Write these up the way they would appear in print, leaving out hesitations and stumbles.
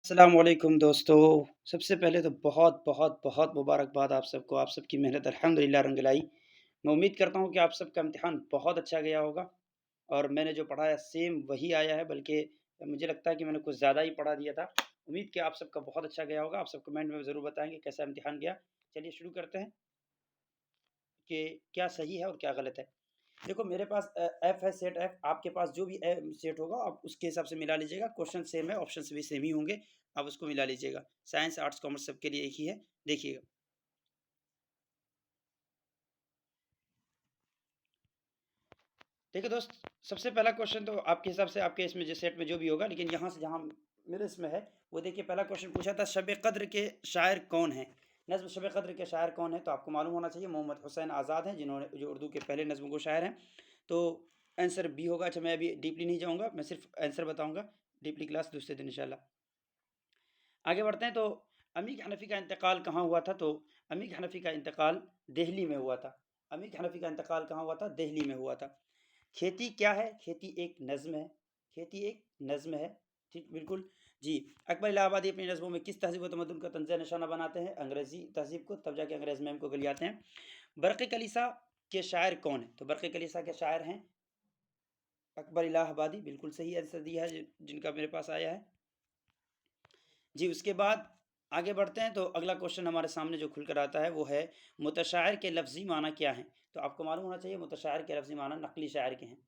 अस्सलामुअलैकुम दोस्तों। सबसे पहले तो बहुत बहुत बहुत मुबारकबाद आप सबको, आप सबकी मेहनत अल्हम्दुलिल्लाह रंग लाई। मैं उम्मीद करता हूँ कि आप सबका इम्तिहान बहुत अच्छा गया होगा और मैंने जो पढ़ाया सेम वही आया है, बल्कि मुझे लगता है कि मैंने कुछ ज़्यादा ही पढ़ा दिया था। उम्मीद कि आप सबका बहुत अच्छा गया होगा। आप सब कमेंट में ज़रूर बताएँगे कैसा इम्तिहान गया। चलिए शुरू करते हैं कि क्या सही है और क्या गलत है। देखो मेरे पास एफ है, सेट एफ। आपके पास जो भी सेट होगा आप उसके हिसाब से मिला लीजिएगा। क्वेश्चन सेम है, ऑप्शन भी सेम ही होंगे, आप उसको मिला लीजिएगा। साइंस आर्ट्स कॉमर्स सबके लिए एक ही है। देखिएगा, देखिए दोस्त, सबसे पहला क्वेश्चन तो आपके हिसाब से आपके इसमें जो सेट में जो भी होगा, लेकिन यहाँ से जहाँ मेरे इसमें है वो देखिए, पहला क्वेश्चन पूछा था शब कद्र के शायर कौन है। नज्म शब कद्र के शायर कौन है, तो आपको मालूम होना चाहिए मोहम्मद हुसैन आज़ाद हैं, जिन्होंने जो उर्दू के पहले नज्म को शायर हैं। तो आंसर बी होगा। अच्छा, मैं अभी डीपली नहीं जाऊँगा, मैं सिर्फ आंसर बताऊँगा। डीपली क्लास दूसरे दिन इंशाल्लाह। आगे बढ़ते हैं। तो अमीर हनफी का इंतकाल कहाँ हुआ था, तो अमीर हनफी का इंतकाल दिल्ली में हुआ था। अमीर हनफी का इंतकाल कहाँ हुआ था, दिल्ली में हुआ था। खेती क्या है, खेती एक नज़्म है। खेती एक नज़्म है, ठीक बिल्कुल जी। अकबर इलाहाबादी अपनी नज़मों में किस तहज़ीब व तमद्दुन का तंज़ निशाना बनाते हैं, अंग्रेज़ी तहज़ीब को, तब जाके अंग्रेज़ में हमको गलियाते हैं। बरक़ कलीसा के शायर कौन है, तो बरक़ कलीसा के शायर हैं अकबर इलाहाबादी। बिल्कुल सही आंसर दिया है जिनका मेरे पास आया है जी। उसके बाद आगे बढ़ते हैं। तो अगला क्वेश्चन हमारे सामने जो खुलकर आता है वो है मुतशायर के लफ्ज़ी माना क्या है। तो आपको मालूम होना चाहिए मुतशायर के लफ्ज़ी माना नकली शायर के हैं।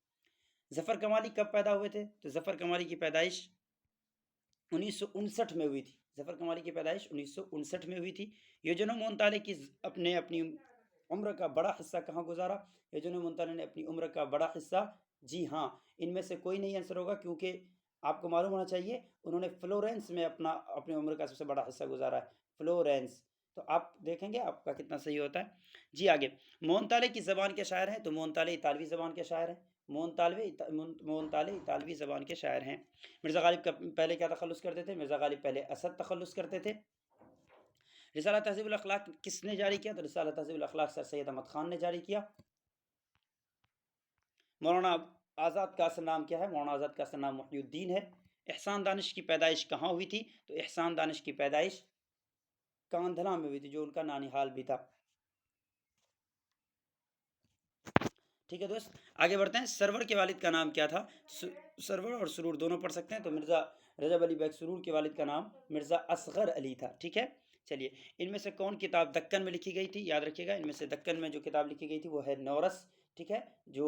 ज़फ़र कमाली कब पैदा हुए थे, तो ज़फ़र कमाली की पैदाइश 1959 में हुई थी। ज़फ़र कमाली की पैदाइश 1959 में हुई थी। योजन मोहनताले की अपने अपनी उम्र का बड़ा हिस्सा कहाँ गुजारा। योजन मोहनताले ने अपनी उम्र का बड़ा हिस्सा, जी हाँ, इनमें से कोई नहीं आंसर होगा, क्योंकि आपको मालूम होना चाहिए उन्होंने फ्लोरेंस में अपनी उम्र का सबसे बड़ा हिस्सा गुजारा है, फ्लोरेंस। तो आप देखेंगे आपका कितना सही होता है जी। आगे, मोहनताले की ज़बान के शायर हैं, तो मोहनताले इतालवी ज़बान के शायर हैं। मोहनताले इतालवी ज़बान के शायर हैं। मिर्ज़ा गालिब का पहले क्या तखल्लुस करते थे, मिर्ज़ा गालिब पहले असद तखल्लुस करते थे। रिसाला तहज़ीबुल अखलाक किसने जारी किया, तो रिसाला तहज़ीबुल अखलाक सर सैयद अहमद खान ने जारी किया। मौलाना आज़ाद का असल नाम क्या है, मौलाना आज़ाद का असल नाम मुहिउद्दीन है। एहसान दानिश की पैदाइश कहाँ हुई थी, तो एहसान दानिश की पैदाइश कांधला में हुई थी, जो उनका नानिहाल भी था। ठीक है दोस्त, आगे बढ़ते हैं। सरवर के वालिद का नाम क्या था, सरवर और सुरूर दोनों पढ़ सकते हैं। तो मिर्ज़ा रजब अली बैग सुरूर के वालिद का नाम मिर्ज़ा असगर अली था। ठीक है, चलिए, इनमें से कौन किताब दक्कन में लिखी गई थी, याद रखिएगा, इनमें से दक्कन में जो किताब लिखी गई थी वो है नौरस। ठीक है, जो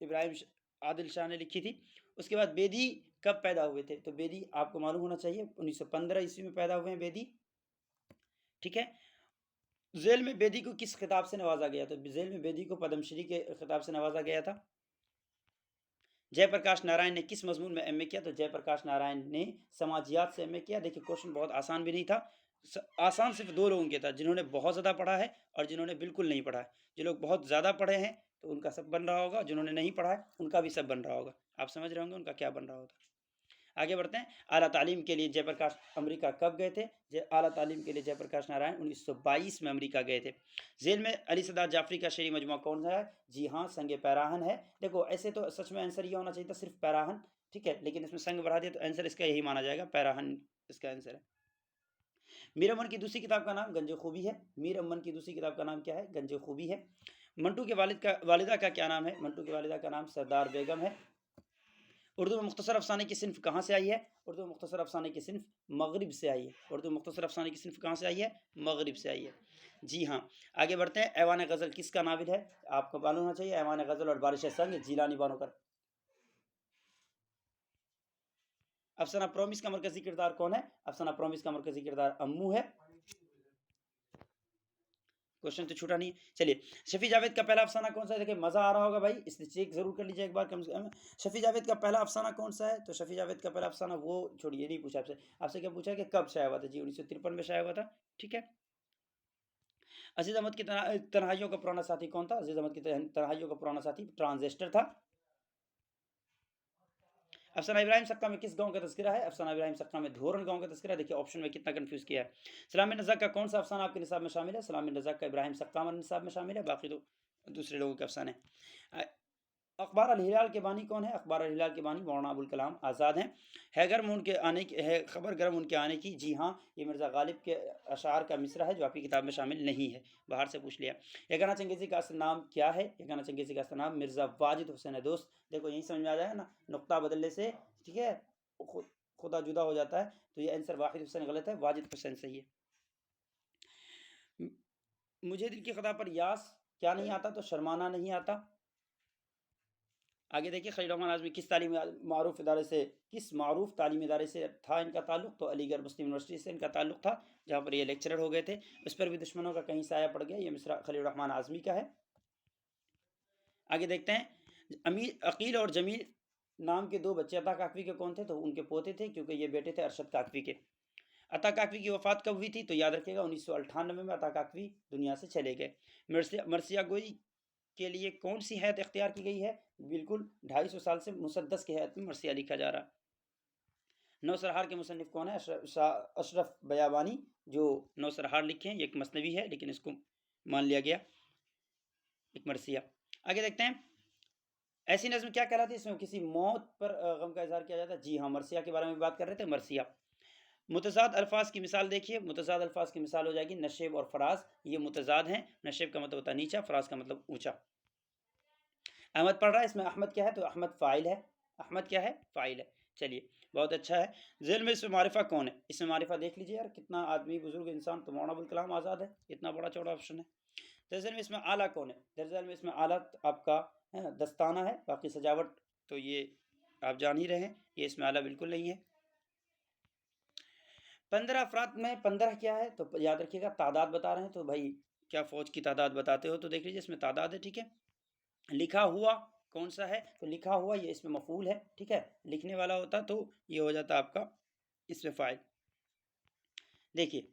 इब्राहिम आदिल शाह ने लिखी थी। उसके बाद बेदी कब पैदा हुए थे, तो बेदी आपको मालूम होना चाहिए 1915 ईस्वी में पैदा हुए हैं बेदी। ठीक है, जेल में बेदी को किस खिताब से नवाजा गया, तो जेल में बेदी को पद्मश्री के खिताब से नवाजा गया था। जयप्रकाश नारायण ने किस मजमून में एमए किया, तो जयप्रकाश नारायण ने समाजियात से एमए किया। देखिए क्वेश्चन बहुत आसान भी नहीं था। आसान सिर्फ दो लोगों के था, जिन्होंने बहुत ज़्यादा पढ़ा है और जिन्होंने बिल्कुल नहीं पढ़ा है। जो लोग बहुत ज़्यादा पढ़े हैं तो उनका सब बन रहा होगा, जिन्होंने नहीं पढ़ा है उनका भी सब बन रहा होगा। आप समझ रहे होंगे उनका क्या बन रहा होगा। आगे बढ़ते हैं। आला तालीम के लिए जयप्रकाश अमेरिका कब गए थे, आला तालीम के लिए जयप्रकाश नारायण 1922 में अमेरिका गए थे। जेल में अली सदात जाफरी का शेरी मजमूआ कौन सा है, जी हाँ, संग पैराहन है। देखो ऐसे तो सच में आंसर ये होना चाहिए था सिर्फ पैराहन, ठीक है, लेकिन इसमें संग बढ़ा दिया तो आंसर इसका यही माना जाएगा, पैराहन इसका आंसर है। मीर अमन की दूसरी किताब का नाम गंज खूबी है। मीर अमन की दूसरी किताब का नाम क्या है, गंज खूबी है। मंटू के वालिदा का क्या नाम है, मंटू की वालिदा का नाम सरदार बेगम है। उर्दू में मुख्तसर अफसाने की सिन्फ कहाँ से आई है, उर्दू में मुख्तसर अफसाने की सिन्फ मगरिब से आई है। उर्दू में मुख्तसर अफसाने की सिन्फ कहाँ से आई है, मगरिब से आई है, जी हाँ। आगे बढ़ते हैं। ऐवान गज़ल किसका नाविल है, आपको मालूम होना चाहिए। ऐवान गज़ल और बारिश संग जीलानी बानोकर। अफसाना प्रोमिस का मरकजी किरदार कौन है, अफसाना प्रोमिस का मरकजी किरदार अम्मू है। क्वेश्चन तो छूटा नहीं। चलिए, शफी जावेद का पहला अफसाना कौन सा है, देखिए मज़ा आ रहा होगा भाई, इसलिए चेक जरूर कर लीजिए एक बार कम से कम। शफी जावेद का पहला अफसाना कौन सा है, तो शफी जावेद का पहला अफसाना वो छोड़िए, नहीं पूछा आपसे। आपसे क्या पूछा कि कब शाया हुआ था, जी 1953 में शाया हुआ था। ठीक है। अजीज अहमद की तन्हाइयों का पुराना साथी कौन था, अजीज अहमद की तन्हाइयों का पुराना साथी ट्रांजिस्टर था। अफसाना इब्राहिम सक्का में किस गांव का तस्करा है, अफसाना इब्राहिम सक्का में धोरन गांव का तस्करा। देखिए ऑप्शन में कितना कंफ्यूज किया है। सलाम रज़ा का कौन सा अफसाना आपके निसाब में शामिल है, सलाम रज़ा का इब्राहिम सक्का में निसाब में शामिल है, बाकी तो दूसरे लोगों के अफसाने। अखबार अल हिलाल के बानी कौन है? अखबार अल हिलाल के बानी मौलाना अबुल कलाम आज़ाद हैं। है गर्म उनके आने की, है खबर गर्म उनके आने की? जी हाँ, ये मिर्ज़ा गालिब के अशार का मिसरा है जो आपकी किताब में शामिल नहीं है, बाहर से पूछ लिया। यगाना चंगेज़ी का असल नाम क्या है? यगाना चंगेज़ी का असल नाम मिर्ज़ा वाजिद हुसैन है। दोस्त देखो यही समझ में आ जाएगा ना, नुक्ता बदलने से, ठीक है, खुदा जुदा हो जाता है। तो ये आंसर वाहिद हुसैन गलत है, वाजिद हुसैन सही है। मुझे दिल की खता पर यास क्या नहीं आता? तो शर्माना नहीं आता। आगे देखिए, खलील रहमान आज़मी किस मारूफ इदारे से, किस मारूफ तालीमी इदारे से था इनका ताल्लुक? तो अलीगढ़ मुस्लिम यूनिवर्सिटी से इनका ताल्लुक था, जहाँ पर ये लेक्चरर हो गए थे। उस पर भी दुश्मनों का कहीं साया पड़ गया। ये मिसरा खलील रहमान आज़मी का है। आगे देखते हैं, अमीर अकील और जमील नाम के दो बच्चे अता काकवी के कौन थे? तो उनके पोते थे, क्योंकि ये बेटे थे अरशद काकवी के। अता काकवी की वफ़ात कब हुई थी? तो याद रखिएगा 1998 में अता काकवी दुनिया से चले गए। मरसिया गोई के लिए कौन सी हैत इख्तियार की गई है? बिल्कुल 250 साल से मुसद्दस की हैत में मरसिया लिखा जा रहा। नौसरहार के मुसन्निफ कौन है? अशरफ बयाबानी, जो नौसरहार लिखे हैं। ये एक मसनवी है, लेकिन इसको मान लिया गया एक मरसिया। आगे देखते हैं, ऐसी नज़्म क्या कहलाती है इसमें किसी मौत पर गम का इजहार किया जाता है? जी हाँ, मरसिया के बारे में बात कर रहे थे, मरसिया। मुतज़ाद अल्फाज की मिसाल देखिए, मुतज़ाद अल्फाज की मिसाल हो जाएगी नशेब और फराज। ये मुतज़ाद हैं। नशेब का मतलब होता है नीचा, फराज का मतलब ऊंचा। अहमद पढ़ रहा है, इसमें अहमद क्या है? तो अहमद फ़ाइल है। अहमद क्या है? फ़ाइल है। चलिए, बहुत अच्छा है। ज़ेल में इसमें मारिफा कौन है? इसमें मारिफा देख लीजिए यार, कितना आदमी बुजुर्ग इंसान, तो मौलाना अबुल कलाम आज़ाद है। इतना बड़ा चौड़ा ऑप्शन है। दरअसल में इसमें आला कौन है? दरअसल में इसमें आला आपका है ना, दस्ताना है। बाकी सजावट तो ये आप जान ही रहे हैं, ये इसमें आला बिल्कुल नहीं है। 15 अफराद में 15 क्या है? तो याद रखिएगा तादाद बता रहे हैं, तो भाई क्या फ़ौज की तादाद बताते हो? तो देख लीजिए इसमें तादाद है, ठीक है। लिखा हुआ कौन सा है? तो लिखा हुआ ये इसमें मफूल है, ठीक है। लिखने वाला होता तो ये हो जाता आपका इसमें फ़ाइल। देखिए,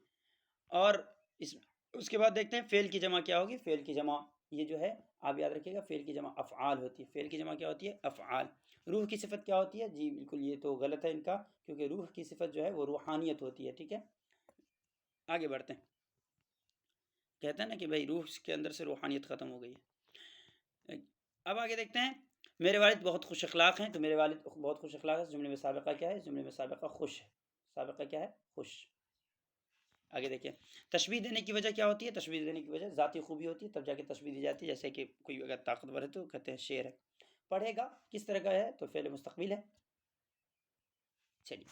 और इस उसके बाद देखते हैं फ़ेल की जमा क्या होगी? फ़ेल की जमा ये जो है, आप याद रखिएगा, फ़ेल की जमा अफ़आल होती है। फ़ेल की जमा क्या होती है? अफ़आल। रूह की सिफ़त क्या होती है? जी बिल्कुल, ये तो गलत है इनका, क्योंकि रूह की सिफ़त जो है वो रूहानियत होती है, ठीक है। आगे बढ़ते हैं। कहते हैं ना कि भाई रूह के अंदर से रूहानियत ख़त्म हो गई है। अब आगे देखते हैं, मेरे वालिद बहुत खुश अखलाक हैं। तो मेरे वालिद बहुत खुश अखलाक है, इस जुमले में साबिक़ा क्या है? इस जुमले में साबिक़ा खुश है। साबिक़ा क्या है? खुश। आगे देखिए, तशबीह देने की वजह क्या होती है? तशबीह देने की वजह ज़ाती खूबी होती है, तब जाके तशबीह दी जाती है। जैसे कि कोई अगर ताकतवर है तो कहते हैं शेर है। पढ़ेगा किस तरह का है? तो फ़ेल मुस्तक़बिल है। चलिए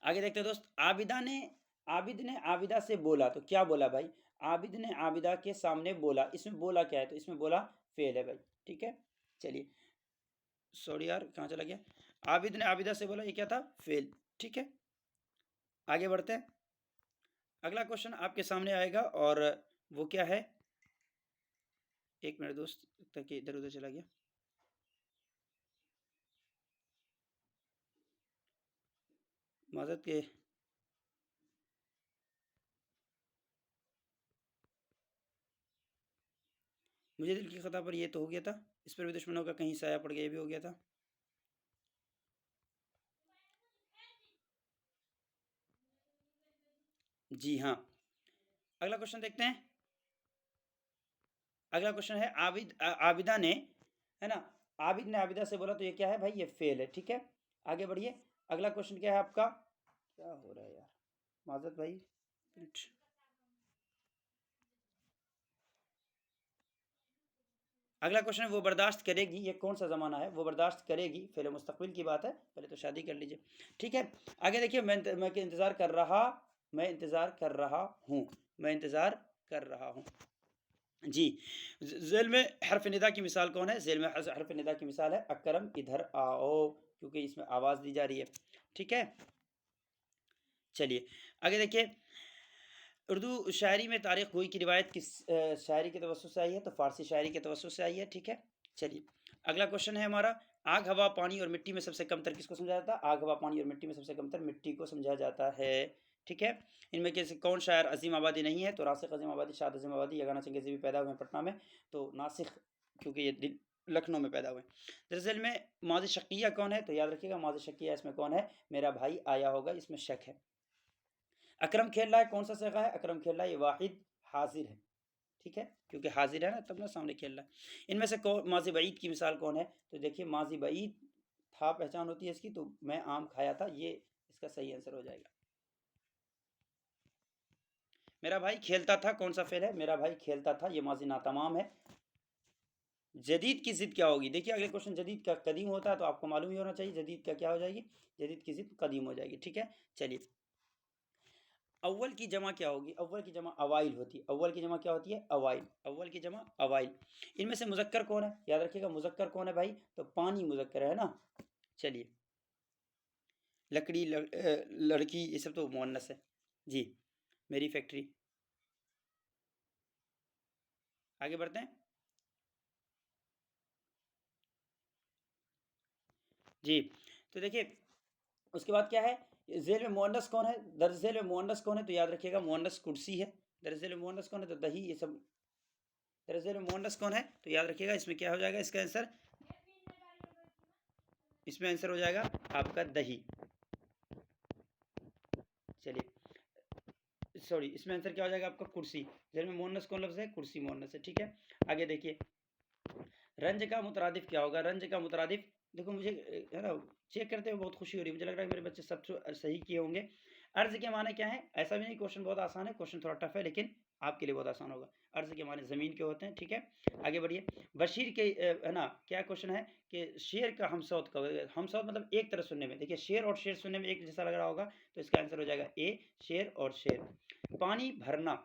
आगे देखते हैं दोस्त, आबिद ने आबिदा से बोला। तो क्या बोला भाई? आबिद ने आबिदा के सामने बोला। इसमें बोला क्या है? तो इसमें बोला फ़ेल है भाई, ठीक है। चलिए, सॉरी यार, कहाँ चला गया? आबिद ने आबिदा से बोला, ये क्या था? फ़ेल, ठीक है। आगे बढ़ते हैं, अगला क्वेश्चन आपके सामने आएगा, और वो क्या है? एक मिनट दोस्त, ताकि इधर उधर चला गया। माजरत के, मुझे दिल की खता पर ये तो हो गया था, इस पर भी दुश्मनों का कहीं साया पड़ गया, ये भी हो गया था। जी हाँ, अगला क्वेश्चन देखते हैं। अगला क्वेश्चन है, आबिदा ने, है ना, आबिद ने आबिदा से बोला। तो ये क्या है भाई? ये फेल है, ठीक है। आगे बढ़िए, अगला क्वेश्चन क्या है आपका? क्या हो रहा है यार, माजरत भाई। अगला क्वेश्चन है, वो बर्दाश्त करेगी, ये कौन सा ज़माना है? वो बर्दाश्त करेगी फिर मुस्तकबिल की बात है, पहले तो शादी कर लीजिए, ठीक है। आगे देखिए, मैं इंतज़ार कर रहा, मैं इंतज़ार कर रहा हूँ, मैं इंतज़ार कर रहा हूँ। जी, ज़ेल में हर्फ निदा की मिसाल कौन है? ज़ेल में हर्फ निदा की मिसाल है अकरम इधर आओ, क्योंकि इसमें आवाज़ दी जा रही है, ठीक है। चलिए आगे देखिए, उर्दू शायरी में तारीख़ गोई की रिवायत किस शायरी के तवस्सुस से आई है? तो फ़ारसी शायरी के तवस्सुस से आई है, ठीक है। चलिए अगला क्वेश्चन है हमारा, आग हवा पानी और मिट्टी में सबसे कमतर किसको समझा जाता है? आग हवा पानी और मिट्टी में सबसे कमतर मिट्टी को समझा जाता है, ठीक है। इनमें कैसे कौन शायर अजीम आबादी नहीं है? तो रासिक अजीम आबादी, शाद अजीम आबादी, यगाना चंगेज़ी भी पैदा हुए हैं पटना में, तो नासिक क्योंकि ये लखनऊ में पैदा हुए। दरअसल में माज़ी शकिया कौन है? तो याद रखिएगा, माज़ी शकिया इसमें कौन है? मेरा भाई आया होगा, इसमें शक है। अकरम खेल रहा है कौन सा सेगा है? अकरम खेल रहा है ये वाहिद हाजिर है, ठीक है, क्योंकि हाजिर है ना तब ना सामने खेल रहा है। इनमें से कौन माजी बईद की मिसाल कौन है? तो देखिए माजी बईद था पहचान होती है इसकी, तो मैं आम खाया था, ये इसका सही आंसर हो जाएगा। मेरा भाई खेलता था कौन सा फेल है? मेरा भाई खेलता था, ये माजी नातमाम है। जदीद की जिद क्या होगी? देखिए अगले क्वेश्चन, जदीद का कदीम होता है तो आपको मालूम ही होना चाहिए जदीद का क्या हो जाएगी, जदीद की जिद कदीम हो जाएगी। ठीक है, चलिए अव्वल की जमा क्या होगी? अव्वल की जमा अवाइल होती है। अव्वल की जमा क्या होती है? अवाइल। अव्वल की जमा अवाइल। इनमें से मुजक्कर कौन है? याद रखिएगा मुजक्कर कौन है भाई? तो पानी मुजक्कर है ना। चलिए लकड़ी लड़की ये सब तो मुअन्नस है जी। मेरी फैक्ट्री। आगे बढ़ते हैं जी। तो देखिए उसके बाद क्या है? ज़ेल में मुअन्नस कौन है? दर्ज ज़ेल में मुअन्नस कौन है? तो याद रखिएगा मुअन्नस कुर्सी है। दर्ज ज़ेल में मुअन्नस कौन है? तो दही, ये सब। दर्ज ज़ेल में मुअन्नस कौन है? तो याद रखिएगा इसमें क्या हो जाएगा इसका आंसर? इसमें आंसर हो जाएगा आपका दही। चलिए सॉरी, इसमें आंसर क्या हो जाएगा आपका? कुर्सी। ज़ेल में मुअन्नस कौन लफ्ज़ है? कुर्सी मुअन्नस है। ठीक है, आगे देखिए रंज का मुतरादिफ क्या होगा? रंज का मुतरादिफ देखो मुझे है ना चेक करते हुए बहुत खुशी हो रही है, मुझे लग रहा है मेरे बच्चे सब सही किए होंगे। अर्ज के माने क्या है? ऐसा भी नहीं क्वेश्चन बहुत आसान है, क्वेश्चन थोड़ा टफ है लेकिन आपके लिए बहुत आसान होगा। अर्ज के माने ज़मीन के होते हैं। ठीक है, आगे बढ़िए। बशीर के है ना क्या क्वेश्चन है कि शेर का हमसौत का, हमसौत मतलब एक तरह सुनने में, देखिए शेर और शेर सुनने में एक जैसा लग रहा होगा, तो इसका आंसर हो जाएगा ए, शेर और शेर। पानी भरना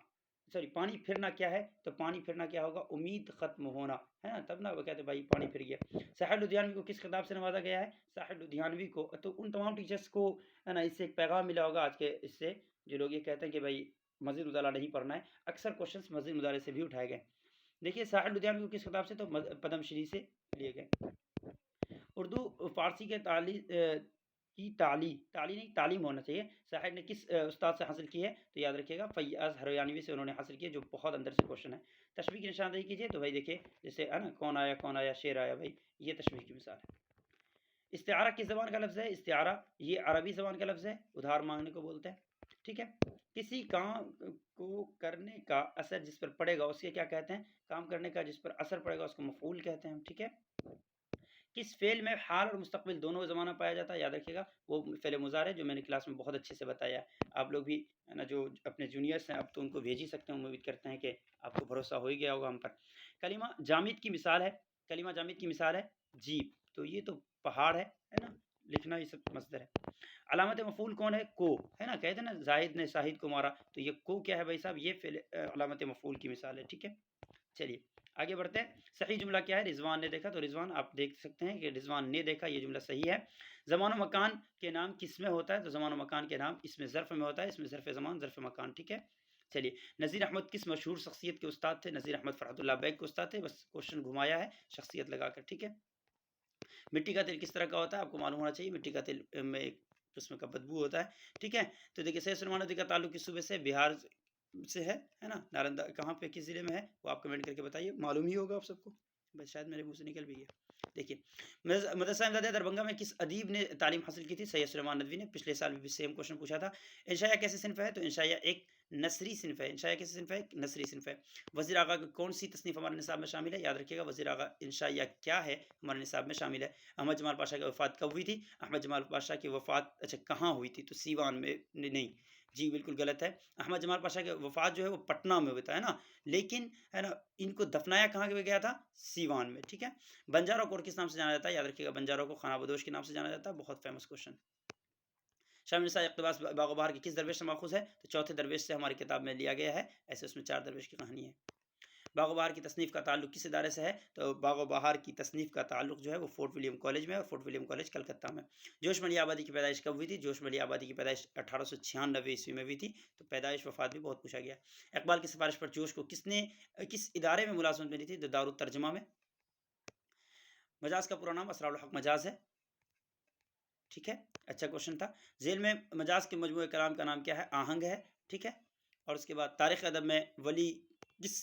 सॉरी पानी फिरना क्या है? तो पानी फिरना क्या होगा? उम्मीद खत्म होना, है ना, तब ना वो कहते भाई पानी फिर गया। साहिर लुधियानवी को किस खिताब से नवाजा गया है? साहिर लुधियानवी को तो उन तमाम टीचर्स को है ना इससे एक पैगाम मिला होगा आज के इससे, जो लोग ये कहते हैं कि भाई मजीद मुताला नहीं पढ़ना है। अक्सर क्वेश्चन मजीद मुताले से भी उठाए गए। देखिए साहिर लुधियानवी को किस खिताब से? तो पद्मश्री से लिए गए। उर्दू फ़ारसी के की ताली नहीं तालीम होना चाहिए, साहिब ने किस उस्ताद से हासिल की है? तो याद रखिएगा फ़ैयाज़ हरयानवी से उन्होंने हासिल की है, जो बहुत अंदर से क्वेश्चन है। तशबीह की निशानदेही कीजिए, तो भाई देखिए जैसे है ना कौन आया शेर आया, भाई ये तशबीह की मिसाल है। इस्तिआरा किस ज़बान का लफ्ज़ है? इस्तिआरा ये अरबी ज़बान का लफ्ज़ है, उधार मांगने को बोलते हैं। ठीक है, किसी काम को करने का असर जिस पर पड़ेगा उसके क्या कहते हैं? काम करने का जिस पर असर पड़ेगा उसको मफ़ऊल कहते हैं। ठीक है, किस फ़ेल में हाल और मुस्तक़बिल दोनों ज़माना पाया जाता है? याद रखिएगा वो फ़ेल मुज़ारे जो मैंने क्लास में बहुत अच्छे से बताया है। आप लोग भी है ना जो अपने जूनियर्स हैं अब तो उनको भेज ही सकते हैं, उम्मीद करते हैं कि आपको भरोसा हो ही गया होगा हम पर। कलिमा जामिद की मिसाल है, कलिमा जामिद की मिसाल है जीप, तो ये तो पहाड़ है ना, लिखना ये सब मसदर है। अलामत मफ़ूल कौन है? को, है ना, कहते हैं ना ज़ाहिद ने शाहिद को मारा, तो ये को क्या है भाई साहब? ये फ़ेल अलामत मफ़ूल की मिसाल है। ठीक है, चलिए आगे बढ़ते हैं। सही जुमला क्या है? रिजवान ने देखा, तो रिजवान आप देख सकते हैं कि रिजवान ने देखा, ये जुमला सही है। ज़मान व मकान के नाम किस में होता है? तो ज़मान व मकान के नाम इसमें ज़र्फ़ में होता है, इसमें ज़र्फ़ ज़मान ज़र्फ़ मकान। ठीक है, चलिए नज़ीर अहमद किस मशहूर शख्सियत के उस्ताद थे? नज़ीर अहमद फ़रहतुल्लाह बैग के उस्ताद थे, बस क्वेश्चन घुमाया है शख्सियत लगाकर। ठीक है, मिट्टी का तेल किस तरह का होता है? आपको मालूम होना चाहिए। मिट्टी का तेल में एक किस्म का बदबू होता है। ठीक है, तो देखिए सैयद सलमान नदी का ताल्लुक किस सूबे से? बिहार से है ना। नालंदा कहाँ पे किस ज़िले में है? वो आप कमेंट करके बताइए, मालूम ही होगा आप सबको, बस शायद मेरे मुँह से निकल भी गया। देखिए मदरसा इमदादिया दरभंगा में किस अदीब ने तालीम हासिल की थी? सैयद सुलेमान नदवी ने। पिछले साल भी सेम क्वेश्चन पूछा था। इंशाया कैसे सिन्फ़ है? तो इंशाया एक नसरी सिन्फ़ है। इंशाया कैसे सिन्फ़ है? नसरी सिन्फ़ है। वज़ीर आगा की कौन सी तसनीफ़ हमारे निसाब में शामिल है? याद रखिएगा वज़ीर आगा इंशाया क्या है हमारे निसाब में शामिल है। अहमद जमाल पाशा की वफ़ात कब हुई थी? अहमद जमाल पाशा की वफ़ात अच्छा कहाँ हुई थी? तो सीवान में नहीं, जी बिल्कुल गलत है। अहमद जमाल पाशा की वफ़ात जो है वो पटना में हुई था, है ना, लेकिन है ना इनको दफनाया कहाँ गया था? सीवान में। ठीक है, बंजारों को और किस नाम से जाना जाता है? याद रखिएगा बंजारों को खानाबदोश के नाम से जाना जाता है, बहुत फेमस क्वेश्चन। शामिल निसा इक़्तिबास बाग़-ओ-बहार के किस दरवेश से माख़ूज़ है? तो चौथे दरवेश से हमारी किताब में लिया गया है, ऐसे उसमें 4 दरवेश की कहानी है। बाग़-ओ-बहार की तसनीफ़ का ताल्लुक किस इदारे से है? तो बाग़-ओ-बहार की तसनीफ़ का ताल्लुक जो है वो फोर्ट विलियम कॉलेज में है, और फोर्ट विलियम कॉलेज कलकत्ता में। जोश मलिया आबादी की पैदाइश कब हुई थी? जोश मलिया आबादी की पैदाइश 1896 ईस्वी में हुई थी, तो पैदाइश वफ़ात भी बहुत पूछा गया। इक़बाल की सिफ़ारिश पर जोश को किसने किस इदारे में मुलाज़मत मिली थी? तो दारुत तर्जुमा में। मजाज का पूरा नाम असरारुल हक मजाज है। ठीक है, अच्छा क्वेश्चन था। झेल में मजाज के मजमूए कलाम का नाम क्या है? आहंग है। ठीक है, और उसके बाद तारीख़ अदब में वली किस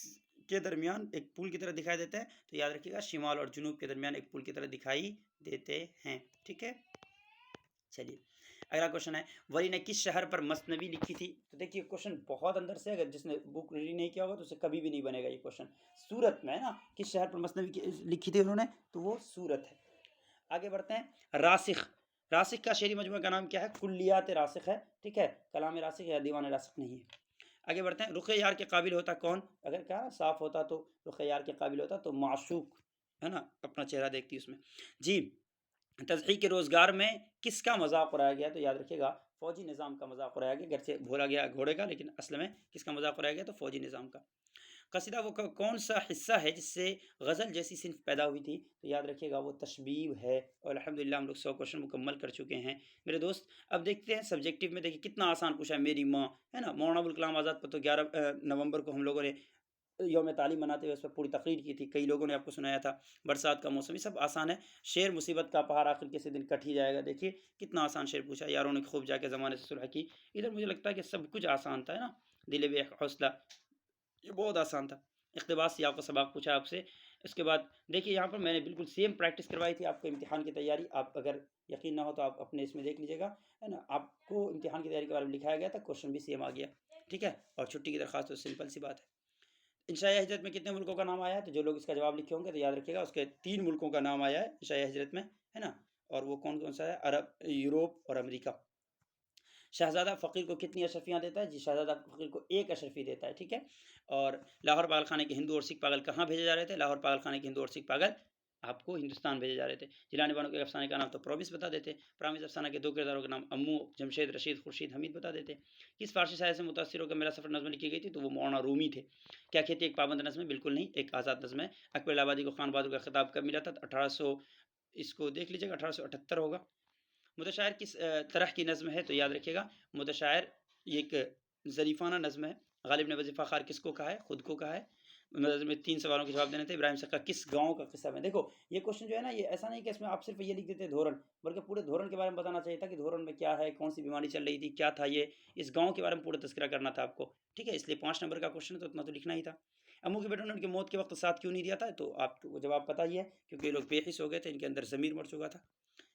के दरमियान एक पुल की तरह दिखाई देते हैं? तो याद रखिएगा शिमाल और जुनूब के दरमियान एक पुल की तरह दिखाई देते हैं। ठीक है, चलिए अगला क्वेश्चन है, वली ने किस शहर पर मसनवी लिखी थी? तो देखिए क्वेश्चन बहुत अंदर से, अगर जिसने बुक रीड नहीं किया होगा तो उसे कभी भी नहीं बनेगा ये क्वेश्चन। सूरत में है ना, किस शहर पर मसनवी लिखी थी उन्होंने, तो वो सूरत है। आगे बढ़ते हैं, रासिख, रासिख का शेरी मजमूआ का नाम क्या है? कुल्लियात रासिख है, ठीक है, कलाम रासिख या दीवान रासिख नहीं है। आगे बढ़ते हैं, रुख यार के काबिल होता कौन? अगर क्या साफ होता तो रुख यार के काबिल होता तो माशूक, है ना, अपना चेहरा देखती उसमें। जी, तज़हीक के रोज़गार में किसका मजाक उड़ाया गया? तो याद रखिएगा फ़ौजी निज़ाम का मजाक उड़ाया गया, घर से बोला गया घोड़े का, लेकिन असल में किसका मजाक उड़ाया गया? तो फ़ौजी निज़ाम का। कसीदा वो कौन सा हिस्सा है जिससे गज़ल जैसी सिन्फ पैदा हुई थी? तो याद रखिएगा वो तशबीब है। और अल्हम्दुलिल्लाह हम लोग 100 क्वेश्चन मुकम्मल कर चुके हैं मेरे दोस्त। अब देखते हैं सब्जेक्टिव में, देखिए कितना आसान पूछा है, मेरी माँ, है ना, मौलाना अबुल कलाम आज़ाद पर तो 11 नवंबर को हम लोगों ने यौम तालीम मनाते हुए उस पर पूरी तकरीर की थी, कई लोगों ने आपको सुनाया था। बरसात का मौसम, ये सब आसान है। शेर मुसीबत का पहाड़ आखिर किसी दिन कट ही जाएगा, देखिए कितना आसान शेर पूछा, यारों ने खूब जाके ज़माने से सुलह की। इधर मुझे लगता है कि सब कुछ आसान था, है ना, दिल बे हौसला, ये बहुत आसान था। इक़्तिबास या आपका सवाल पूछा आपसे। इसके बाद देखिए यहाँ पर मैंने बिल्कुल सेम प्रैक्टिस करवाई थी आपको इम्तिहान की तैयारी। आप अगर यकीन ना हो तो आप अपने इसमें देख लीजिएगा, है ना, आपको इम्तिहान की तैयारी के बारे में लिखाया गया था, क्वेश्चन भी सेम आ गया, ठीक है। और छुट्टी की दरख्वास्त तो सिंपल सी बात है। इंशाए हिजरत में कितने मुल्कों का नाम आया है? तो जो लोग इसका जवाब लिखे होंगे तो याद रखिएगा उसके 3 मुल्कों का नाम आया है इंशाए हिजरत में, है ना। और वो कौन-कौन सा है? अरब, यूरोप और अमेरिका। शहज़ादा फ़कीर को कितनी अशरफियाँ देता है? जी, शहज़ादा फ़कीर को 1 अशरफी देता है, ठीक है। और लाहौर पागलखाने के हिंदू और सिख पागल कहाँ भेजे जा रहे थे? लाहौर पागलखाने के हिंदू और सिख पागल आपको हिंदुस्तान भेजे जा रहे थे। जिलानी बानो के अफ़साने का नाम तो प्रोमिस बता देते। प्रामिस अफ़साना के 2 किरदारों के नाम अम्मू, जमशेद, रशीद, खुर्शीद, हमीद बता देते। किस फ़ारसी शायर से मुतासिर होकर मेरा सफ़र नज़्म लिखी गई थी? तो वो मौलाना रूमी थे। क्या खेती एक पाबंद नज़्म है? बिल्कुल नहीं, एक आज़ाद नज़्म है। अकबर इलाहाबादी को खान बहादुर का खिताब कब मिला था? तो 1800, इसको देख लीजिएगा, 1878 होगा। मुतशायर किस तरह की नज़्म है? तो याद रखिएगा मुतशायर ये एक ज़रीफ़ाना नज़्म है। गालिब ने वज़ीफ़ा ख़ार किसको कहा है? खुद को कहा है। नज़्म में 3 सवालों के जवाब देने थे। इब्राहिम सक्का किस गाँव का किस्सा है? देखो ये क्वेश्चन जो है ना, ये ऐसा नहीं कि इसमें आप सिर्फ़ ये लिख देते धोरण, बल्कि पूरे धोरण के बारे में बताना चाहिए था कि धोरण में क्या है, कौन-सी बीमारी चल रही थी, क्या था ये, इस गाँव के बारे में पूरा तज़किरा करना था आपको, ठीक है? इसलिए 5 नंबर का क्वेश्चन है तो उतना तो लिखना ही था। अम्मू के बेटों ने उनकी मौत के वक़्त साथ क्यों नहीं दिया था? तो आपको जवाब पता ही है, क्योंकि ये लोग बेहिस हो गए थे, इनके अंदर ज़मीर मर चुका था।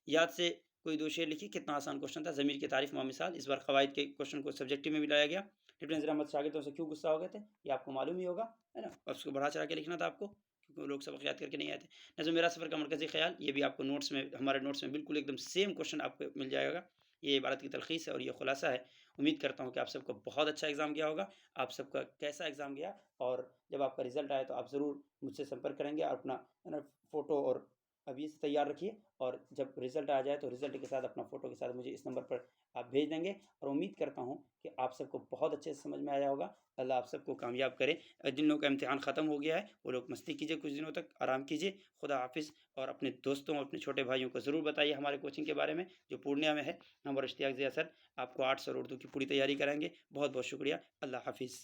याद से कोई 2 शेर लिखिए, कितना आसान क्वेश्चन था। ज़मीर की तारीफ़ मामिसाल, इस बार क़वाइद के क्वेश्चन को सब्जेक्टिव में भी लाया गया। कैप्टन नज़ीर अहमद शागिर्दों से क्यों गुस्सा हो गए थे? ये आपको मालूम ही होगा, है ना? और उसको बढ़ा-चढ़ा के लिखना था आपको, क्योंकि वो लोग सबक याद करके नहीं आए थे। नज़्म मेरा सफ़र का मरकज़ी ख़याल, ये भी आपको नोट्स में, हमारे नोट्स में बिल्कुल एकदम सेम क्वेश्चन आपको मिल जाएगा। ये इबारत की तलख़ीस है और ये खुलासा है। उम्मीद करता हूँ कि आप सबको बहुत अच्छा एग्ज़ाम गया होगा। आप सबका कैसा एग्ज़ाम गया, और जब आपका रिज़ल्ट आए तो आप ज़रूर मुझसे संपर्क करेंगे, और अपना, है ना, फ़ोटो और अभी से तैयार रखिए। और जब रिज़ल्ट आ जाए तो रिज़ल्ट के साथ अपना फ़ोटो के साथ मुझे इस नंबर पर आप भेज देंगे। और उम्मीद करता हूँ कि आप सबको बहुत अच्छे से समझ में आया होगा। अल्लाह आप सबको कामयाब करे। जिन लोगों का इम्तिहान ख़त्म हो गया है वो लोग मस्ती कीजिए, कुछ दिनों तक आराम कीजिए। खुदा हाफ़िज़। और अपने दोस्तों, अपने छोटे भाइयों को ज़रूर बताइए हमारे कोचिंग के बारे में, जो पूर्णिया में है। हम और इश्तियाक ज़िया सर आपको आर्ट्स और उर्दू की पूरी तैयारी कराएँगे। बहुत बहुत शुक्रिया। अल्लाह हाफ़िज़।